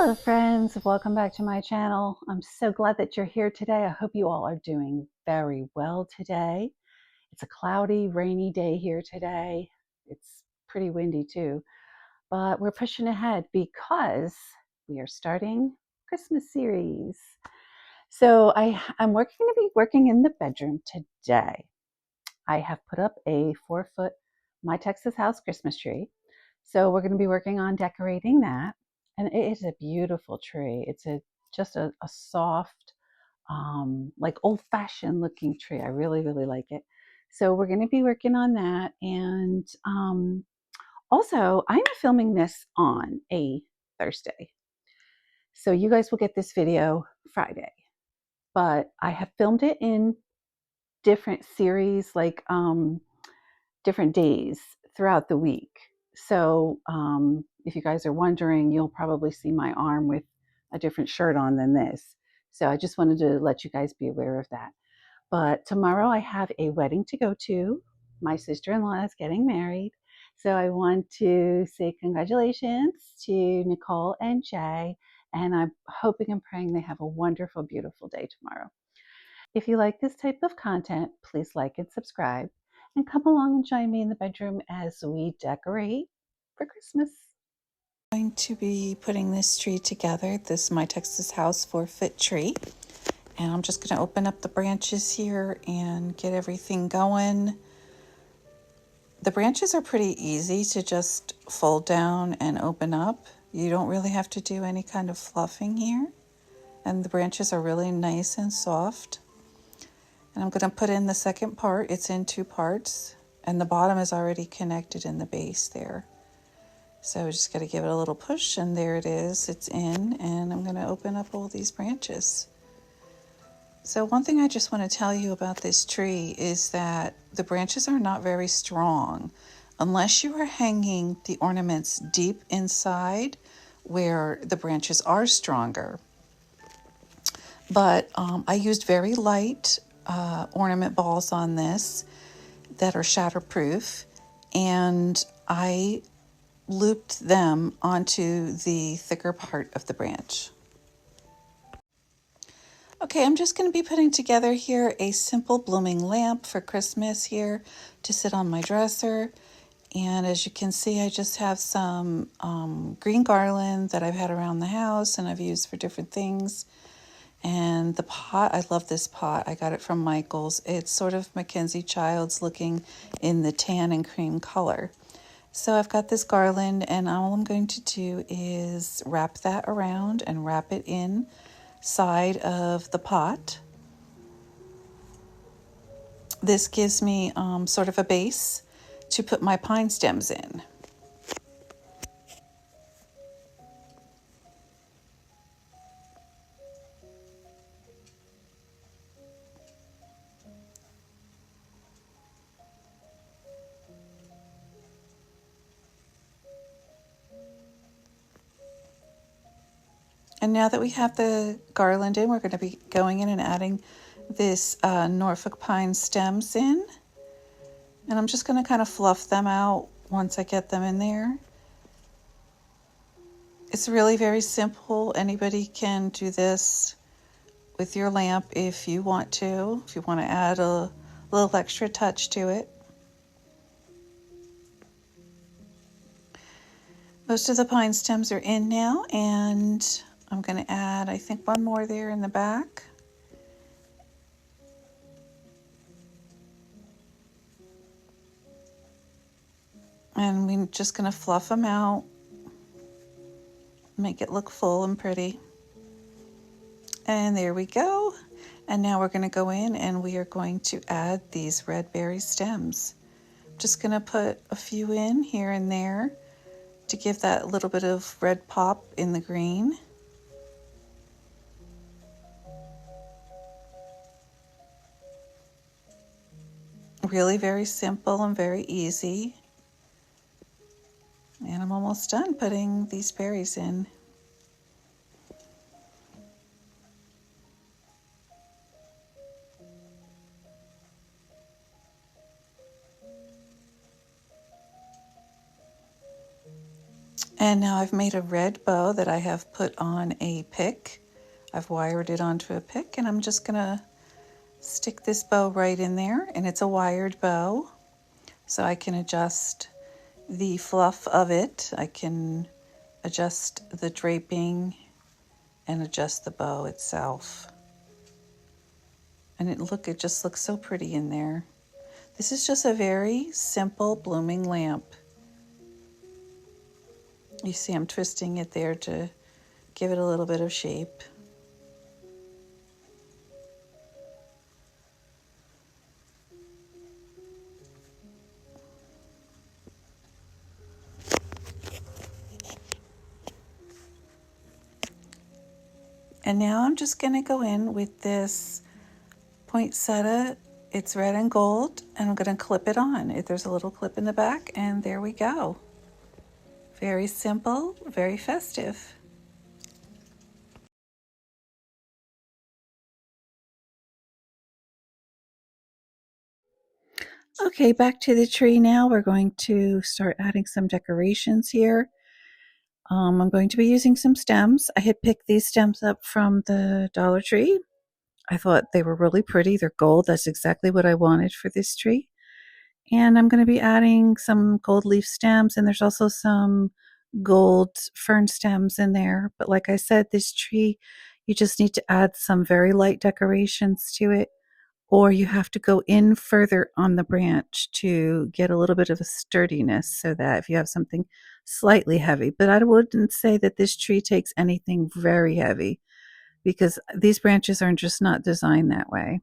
Hello friends, welcome back to my channel. I'm so glad that you're here today. I hope you all are doing very well today. It's a cloudy, rainy day here today. It's pretty windy too, but we're pushing ahead because we are starting Christmas series. So I'm going to be working in the bedroom today. I have put up a 4-foot My Texas House Christmas tree. So we're going to be working on decorating that. And it is a beautiful tree. It's just a soft, like old-fashioned looking tree. I really, really like it. So we're going to be working on that. And also, I'm filming this on a Thursday. So you guys will get this video Friday. But I have filmed it in different series, like different days throughout the week. So if you guys are wondering, you'll probably see my arm with a different shirt on than this. So I just wanted to let you guys be aware of that. But tomorrow I have a wedding to go to. My sister-in-law is getting married. So I want to say congratulations to Nicole and Jay. And I'm hoping and praying they have a wonderful, beautiful day tomorrow. If you like this type of content, please like and subscribe and come along and join me in the bedroom as we decorate for Christmas. I'm going to be putting this tree together. This is My Texas House 4-foot tree. And I'm just going to open up the branches here and get everything going. The branches are pretty easy to just fold down and open up. You don't really have to do any kind of fluffing here. And the branches are really nice and soft. And I'm going to put in the second part. It's in 2 parts, and the bottom is already connected in the base there. So I just got to give it a little push, and there it is. It's in, and I'm going to open up all these branches. So one thing I just want to tell you about this tree is that the branches are not very strong unless you are hanging the ornaments deep inside where the branches are stronger. But I used very light ornament balls on this that are shatterproof, and I looped them onto the thicker part of the branch. Okay, I'm just going to be putting together here a simple blooming lamp for Christmas here to sit on my dresser. And as you can see, I just have some green garland that I've had around the house and I've used for different things. And the pot, I love this pot. I got it from Michael's. It's sort of Mackenzie Childs looking in the tan and cream color. So I've got this garland, and all I'm going to do is wrap that around and wrap it inside of the pot. This gives me sort of a base to put my pine stems in. And now that we have the garland in, we're going to be going in and adding this Norfolk pine stems in. And I'm just going to kind of fluff them out once I get them in there. It's really very simple. Anybody can do this with your lamp if you want to add a little extra touch to it. Most of the pine stems are in now, and I'm going to add, I think, one more there in the back. And we're just going to fluff them out, make it look full and pretty. And there we go. And now we're going to go in and we are going to add these red berry stems. I'm just going to put a few in here and there to give that little bit of red pop in the green. Really very simple and very easy. And I'm almost done putting these berries in. And now I've made a red bow that I have put on a pick. I've wired it onto a pick, and I'm just gonna stick this bow right in there, and it's a wired bow, so I can adjust the fluff of it. I can adjust the draping and adjust the bow itself. And it just looks so pretty in there. This is just a very simple blooming lamp. You see I'm twisting it there to give it a little bit of shape. And now I'm just going to go in with this poinsettia. It's red and gold, and I'm going to clip it on. There's a little clip in the back, and there we go. Very simple, very festive. Okay, back to the tree now. We're going to start adding some decorations here. I'm going to be using some stems. I had picked these stems up from the Dollar Tree. I thought they were really pretty. They're gold. That's exactly what I wanted for this tree. And I'm going to be adding some gold leaf stems, and there's also some gold fern stems in there. But like I said, this tree, you just need to add some very light decorations to it, or you have to go in further on the branch to get a little bit of a sturdiness, so that if you have something slightly heavy. But I wouldn't say that this tree takes anything very heavy, because these branches are just not designed that way.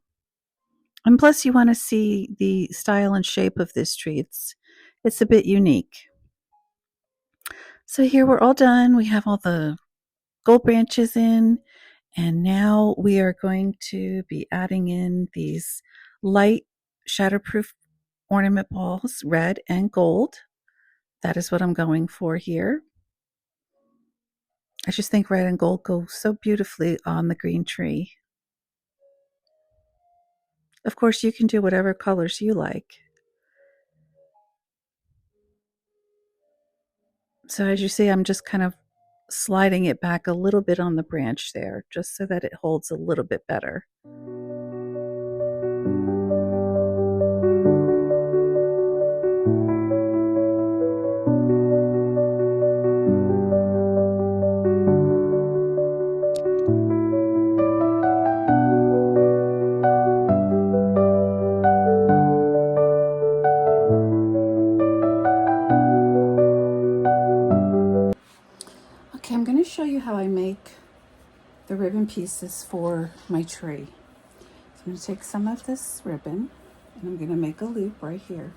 And plus, you want to see the style and shape of this tree. It's a bit unique. So here we're all done. We have all the gold branches in, and now we are going to be adding in these light shatterproof ornament balls, red and gold. That is what I'm going for here. I just think red and gold go so beautifully on the green tree. Of course, you can do whatever colors you like. So as you see, I'm just kind of sliding it back a little bit on the branch there, just so that it holds a little bit better. Okay, I'm going to show you how I make the ribbon pieces for my tree. So I'm going to take some of this ribbon, and I'm going to make a loop right here.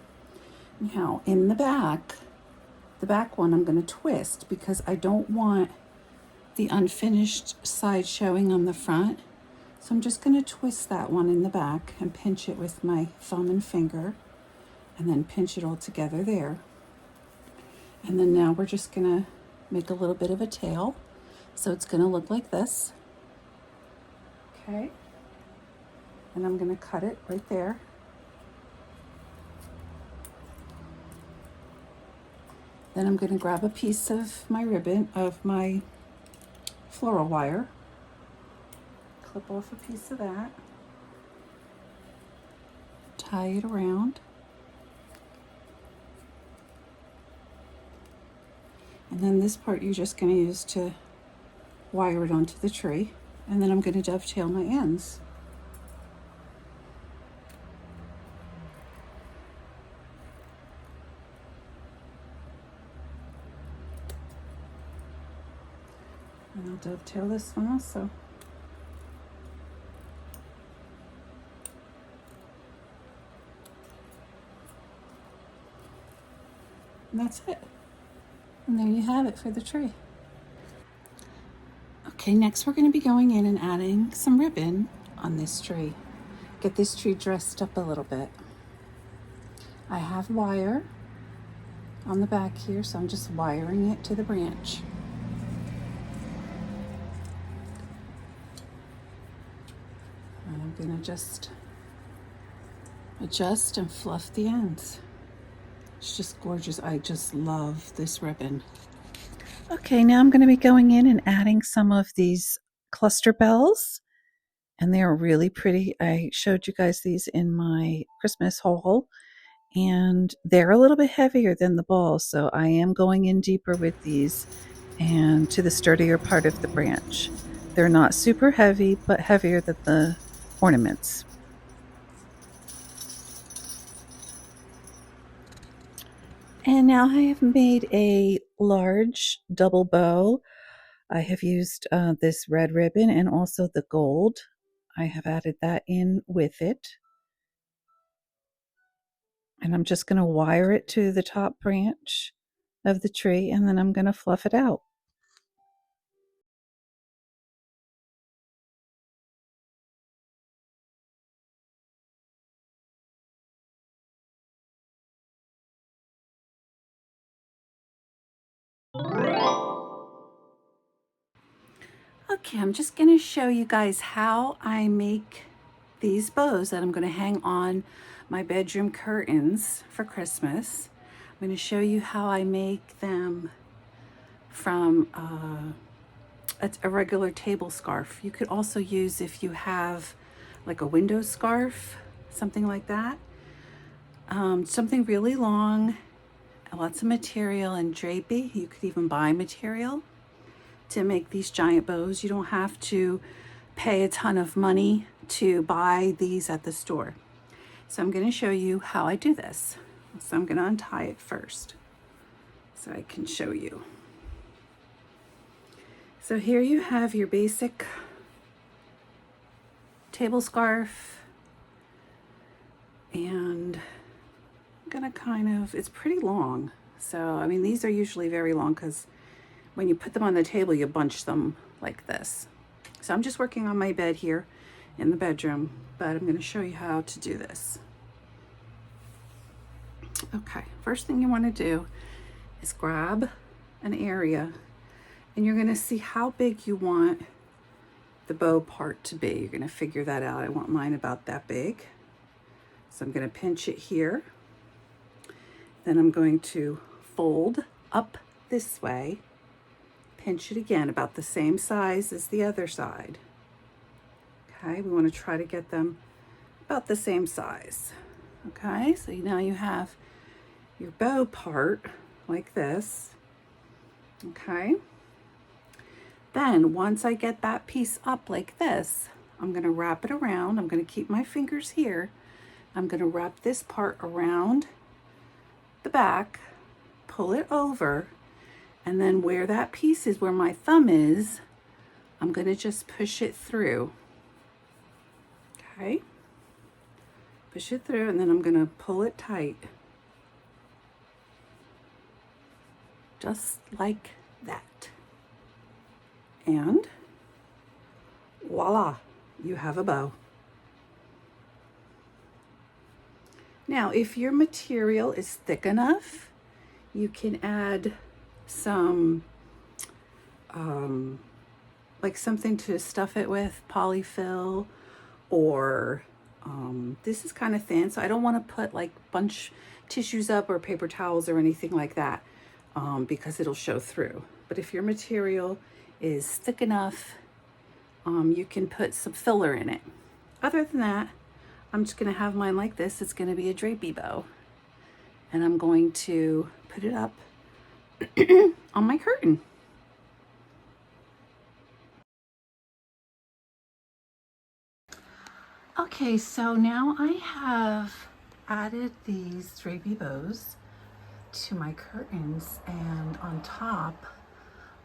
Now, in the back one I'm going to twist, because I don't want the unfinished side showing on the front. So I'm just going to twist that one in the back and pinch it with my thumb and finger, and then pinch it all together there. And then now we're just going to make a little bit of a tail. So it's going to look like this. Okay. And I'm going to cut it right there. Then I'm going to grab a piece of my ribbon, of my floral wire, clip off a piece of that, tie it around, and then this part you're just going to use to wire it onto the tree, and then I'm going to dovetail my ends. And I'll dovetail this one also. And that's it. And there you have it for the tree. Okay, next we're going to be going in and adding some ribbon on this tree. Get this tree dressed up a little bit. I have wire on the back here, so I'm just wiring it to the branch. And I'm going to just adjust and fluff the ends. It's just gorgeous. I just love this ribbon. Okay, now I'm going to be going in and adding some of these cluster bells, and they are really pretty. I showed you guys these in my Christmas haul, and they're a little bit heavier than the balls, so I am going in deeper with these and to the sturdier part of the branch. They're not super heavy, but heavier than the ornaments. And now I have made a large double bow. I have used this red ribbon and also the gold. I have added that in with it. And I'm just going to wire it to the top branch of the tree, and then I'm going to fluff it out. Okay, I'm just going to show you guys how I make these bows that I'm going to hang on my bedroom curtains for Christmas. I'm going to show you how I make them from a regular table scarf. You could also use, if you have like a window scarf, something like that. Something really long, lots of material and drapey. You could even buy material to make these giant bows. You don't have to pay a ton of money to buy these at the store. So I'm going to show you how I do this. So I'm going to untie it first so I can show you. So here you have your basic table scarf, and I'm going to kind of, it's pretty long. So, I mean, these are usually very long because when you put them on the table, you bunch them like this. So I'm just working on my bed here in the bedroom, but I'm going to show you how to do this. Okay, first thing you want to do is grab an area, and you're going to see how big you want the bow part to be. You're going to figure that out. I want mine about that big. So I'm going to pinch it here. Then I'm going to fold up this way, pinch it again about the same size as the other side. Okay, we want to try to get them about the same size. Okay, so now you have your bow part like this. Okay, then once I get that piece up like this, I'm going to wrap it around. I'm going to keep my fingers here. I'm going to wrap this part around the back, pull it over, and then where that piece is, where my thumb is, I'm going to just push it through. Okay, push it through, and then I'm going to pull it tight. Just like that. And voila, you have a bow. Now, if your material is thick enough, you can add some, like something to stuff it with, polyfill, or this is kind of thin, so I don't want to put like bunch tissues up or paper towels or anything like that, because it'll show through. But if your material is thick enough, you can put some filler in it. Other than that, I'm just going to have mine like this. It's going to be a drapey bow, and I'm going to put it up on my curtain. Okay, so now I have added these drapey bows to my curtains, and on top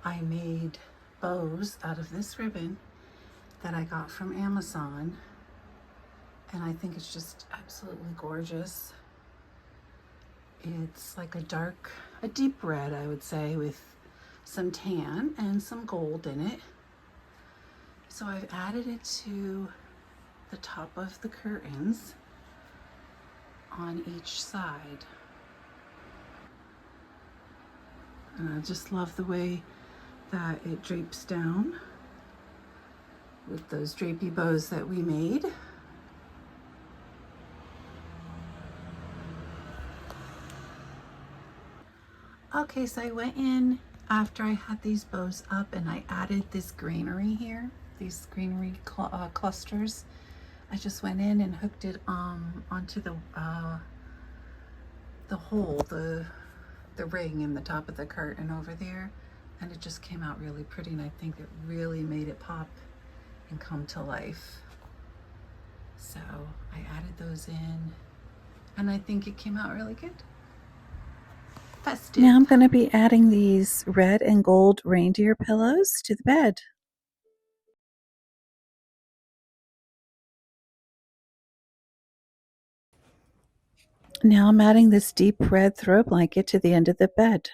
I made bows out of this ribbon that I got from Amazon, and I think it's just absolutely gorgeous. It's like a deep red, I would say, with some tan and some gold in it. So I've added it to the top of the curtains on each side. And I just love the way that it drapes down with those drapey bows that we made. Okay, so I went in After I had these bows up and I added this greenery here, these greenery clusters, I just went in and hooked it onto the hole, the ring in the top of the curtain over there, and it just came out really pretty, and I think it really made it pop and come to life. So I added those in, and I think it came out really good. Festive. Now I'm going to be adding these red and gold reindeer pillows to the bed. Now I'm adding this deep red throw blanket to the end of the bed.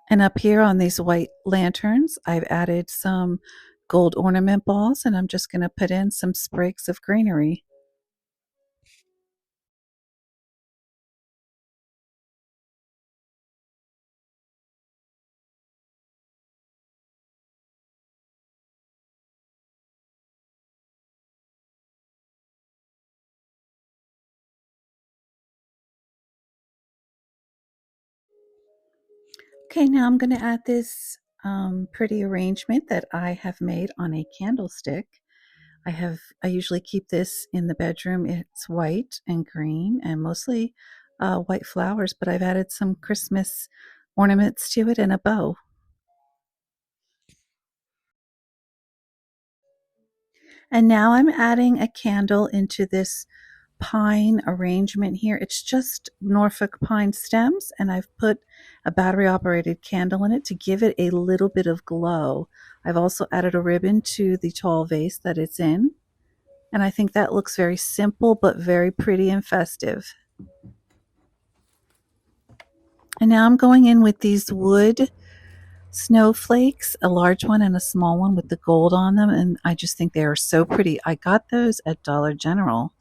And up here on these white lanterns, I've added some gold ornament balls, and I'm just going to put in some sprigs of greenery. Okay, now I'm going to add this pretty arrangement that I have made on a candlestick. I usually keep this in the bedroom. It's white and green and mostly white flowers, but I've added some Christmas ornaments to it and a bow. And now I'm adding a candle into this pine arrangement here. It's just Norfolk pine stems, and I've put a battery operated candle in it to give it a little bit of glow. I've also added a ribbon to the tall vase that it's in, and I think that looks very simple but very pretty and festive. And now I'm going in with these wood snowflakes, a large one and a small one with the gold on them, and I just think they are so pretty. I got those at Dollar General.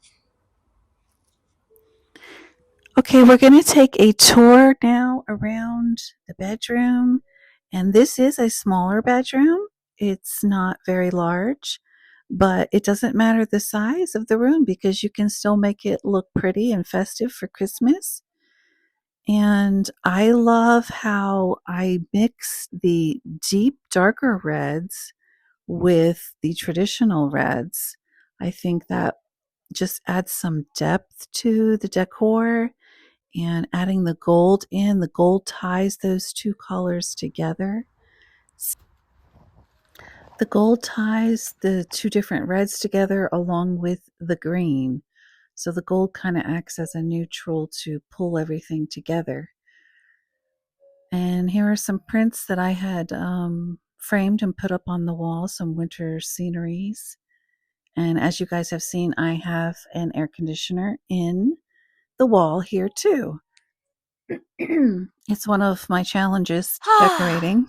Okay, we're going to take a tour now around the bedroom, and this is a smaller bedroom. It's not very large, but it doesn't matter the size of the room because you can still make it look pretty and festive for Christmas. And I love how I mix the deep, darker reds with the traditional reds. I think that just adds some depth to the decor, and adding the gold in. The gold ties those two colors together. The gold ties the two different reds together along with the green. So the gold kind of acts as a neutral to pull everything together. And here are some prints that I had framed and put up on the wall, some winter sceneries. And as you guys have seen, I have an air conditioner in the wall here too. It's one of my challenges decorating.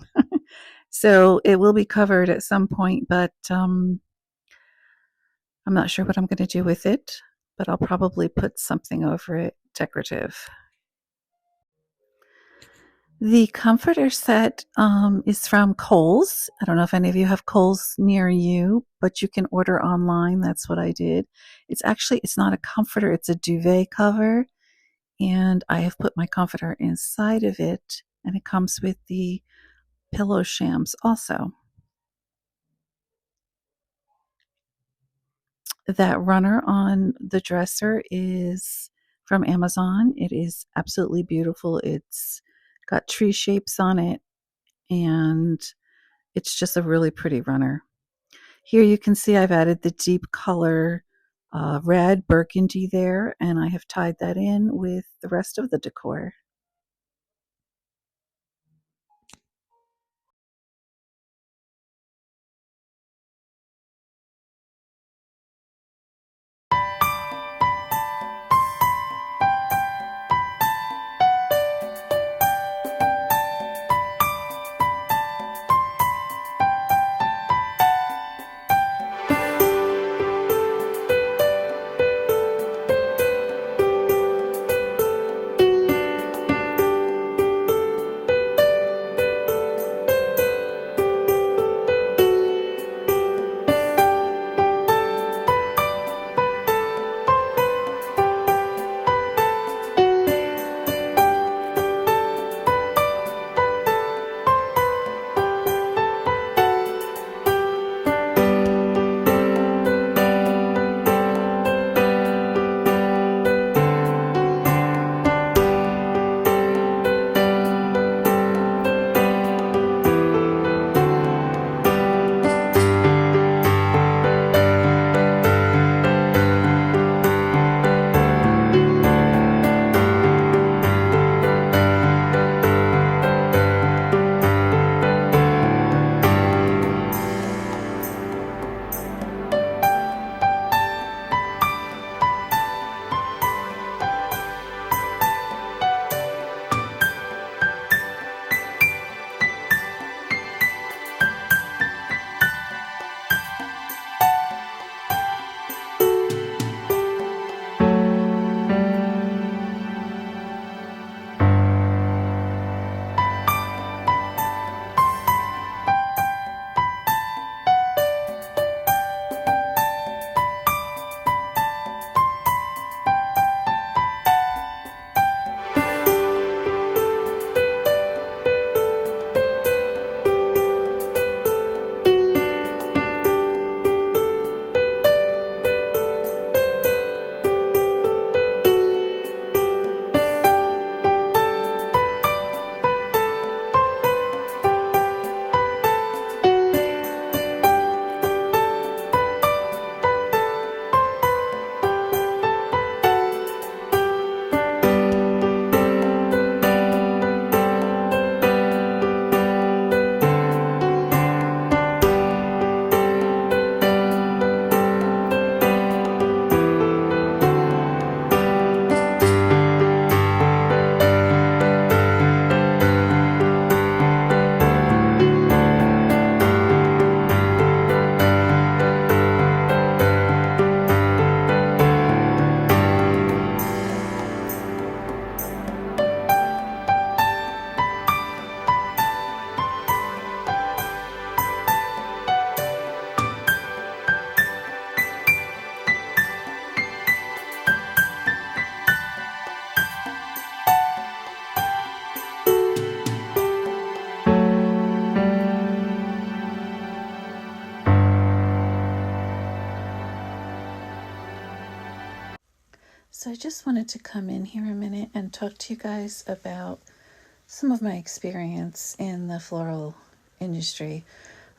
So it will be covered at some point, but I'm not sure what I'm going to do with it, but I'll probably put something over it decorative. The comforter set is from Kohl's. I don't know if any of you have Kohl's near you, but you can order online. That's what I did. It's not a comforter, it's a duvet cover. And I have put my comforter inside of it, and it comes with the pillow shams also. That runner on the dresser is from Amazon. It is absolutely beautiful. It's got tree shapes on it, and it's just a really pretty runner. Here you can see I've added the deep color red burgundy there, and I have tied that in with the rest of the decor. So I just wanted to come in here a minute and talk to you guys about some of my experience in the floral industry.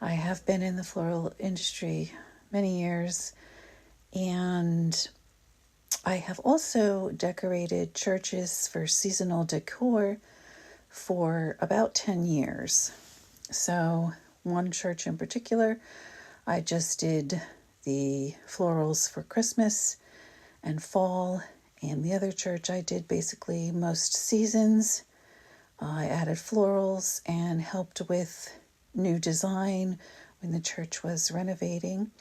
I have been in the floral industry many years, and I have also decorated churches for seasonal decor for about 10 years. So one church in particular, I just did the florals for Christmas and fall, and the other church I did basically most seasons. I added florals and helped with new design when the church was renovating.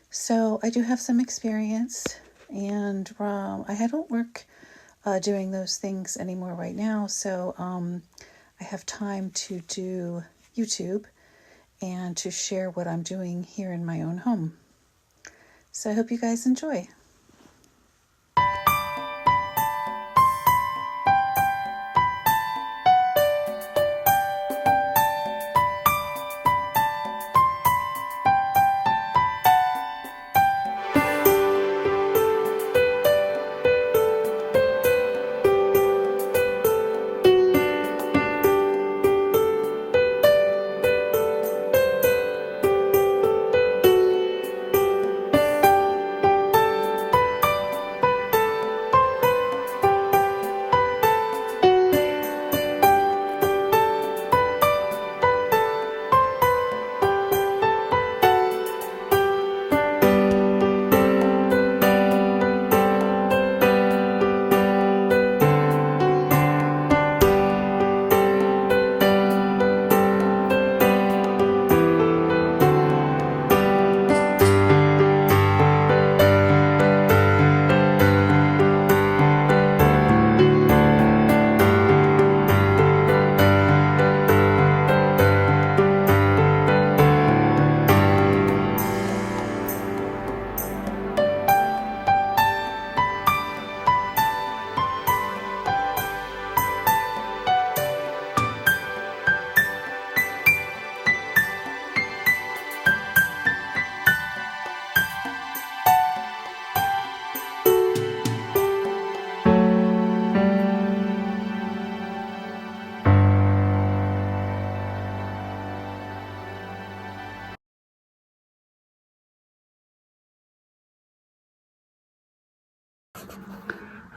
So I do have some experience, and I don't work doing those things anymore right now. So I have time to do YouTube and to share what I'm doing here in my own home. So I hope you guys enjoy.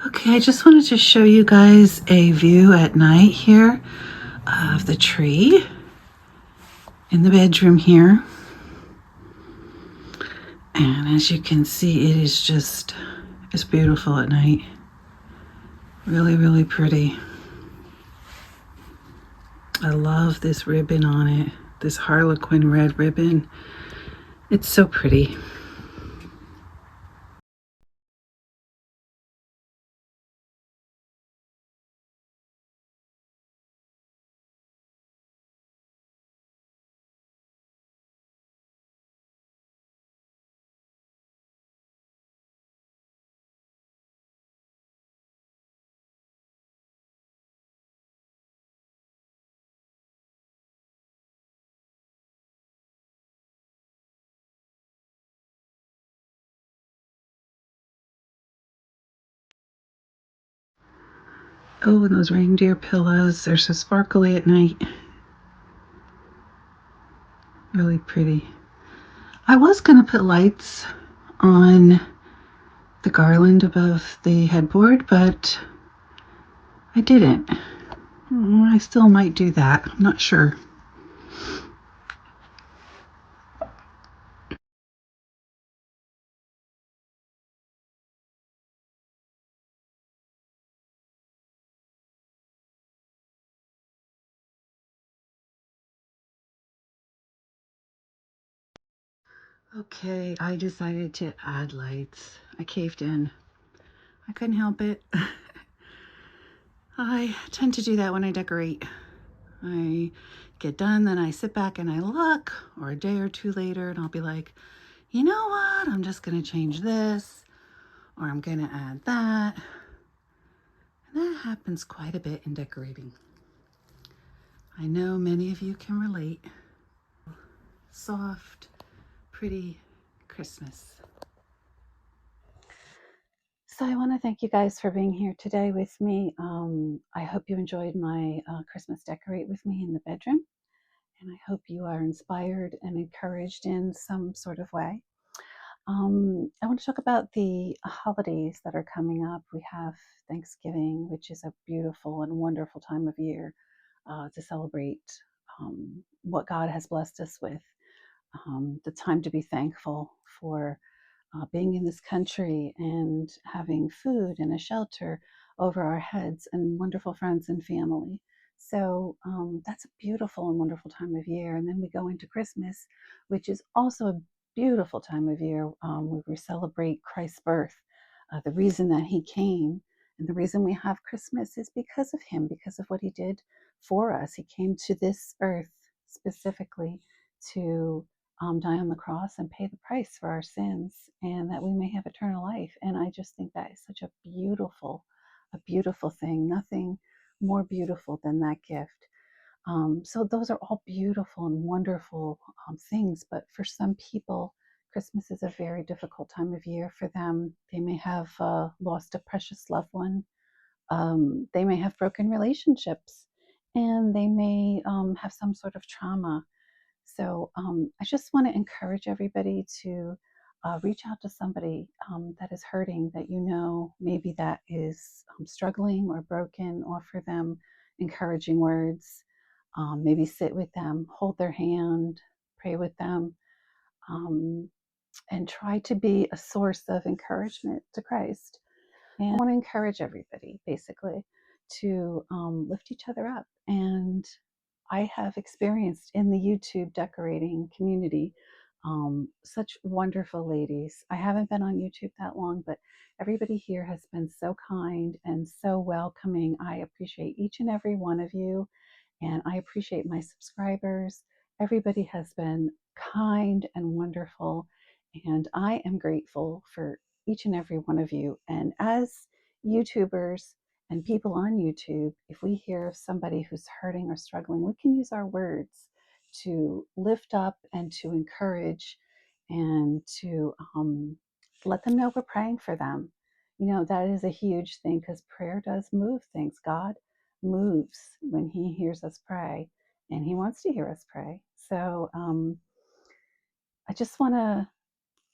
Okay, I just wanted to show you guys a view at night here of the tree in the bedroom here. And as you can see, it is just, it's beautiful at night. Really, really pretty. I love this ribbon on it, this Harlequin red ribbon. It's so pretty. Oh, and those reindeer pillows, they're so sparkly at night. Really pretty. I was going to put lights on the garland above the headboard, but I didn't. I still might do that. I'm not sure. Okay, I decided to add lights. I caved in. I couldn't help it. I tend to do that when I decorate. I get done, then I sit back and I look, or a day or two later, and I'll be like, you know what? I'm just going to change this, or I'm going to add that. And that happens quite a bit in decorating. I know many of you can relate. Soft, pretty Christmas. So I want to thank you guys for being here today with me. I hope you enjoyed my Christmas decorate with me in the bedroom, and I hope you are inspired and encouraged in some sort of way. I want to talk about the holidays that are coming up. We have Thanksgiving, which is a beautiful and wonderful time of year to celebrate what God has blessed us with. The time to be thankful for being in this country and having food and a shelter over our heads and wonderful friends and family. So that's a beautiful and wonderful time of year. And then we go into Christmas, which is also a beautiful time of year where we celebrate Christ's birth, the reason that he came. And the reason we have Christmas is because of him, because of what he did for us. He came to this earth specifically to die on the cross and pay the price for our sins and that we may have eternal life. And I just think that is such a beautiful thing. Nothing more beautiful than that gift. So those are all beautiful and wonderful things. But for some people, Christmas is a very difficult time of year for them. They may have lost a precious loved one. They may have broken relationships, and they may have some sort of trauma. So I just want to encourage everybody to reach out to somebody that is hurting, that you know maybe that is struggling or broken. Offer them encouraging words. Maybe sit with them, hold their hand, pray with them, um, and try to be a source of encouragement to Christ. And I want to encourage everybody basically to lift each other up. And I have experienced in the YouTube decorating community such wonderful ladies. I haven't been on YouTube that long, but everybody here has been so kind and so welcoming. I appreciate each and every one of you, and I appreciate my subscribers. Everybody has been kind and wonderful, and I am grateful for each and every one of you. And as YouTubers and people on YouTube, if we hear of somebody who's hurting or struggling, we can use our words to lift up and to encourage and to let them know we're praying for them. You know, that is a huge thing because prayer does move things. God moves when he hears us pray, and he wants to hear us pray. So I just want to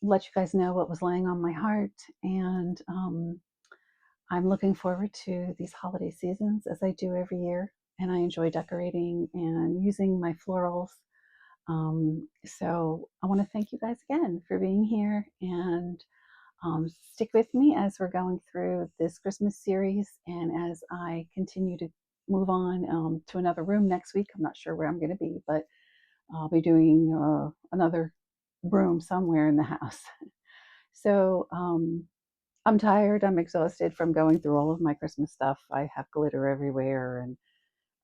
let you guys know what was laying on my heart. And I'm looking forward to these holiday seasons as I do every year. And I enjoy decorating and using my florals. So I want to thank you guys again for being here, and stick with me as we're going through this Christmas series and as I continue to move on to another room next week. I'm not sure where I'm going to be, but I'll be doing another room somewhere in the house. So I'm tired. I'm exhausted from going through all of my Christmas stuff. I have glitter everywhere, and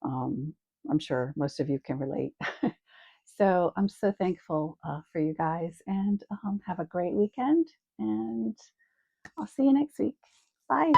um, I'm sure most of you can relate. So I'm so thankful for you guys, and have a great weekend. And I'll see you next week. Bye.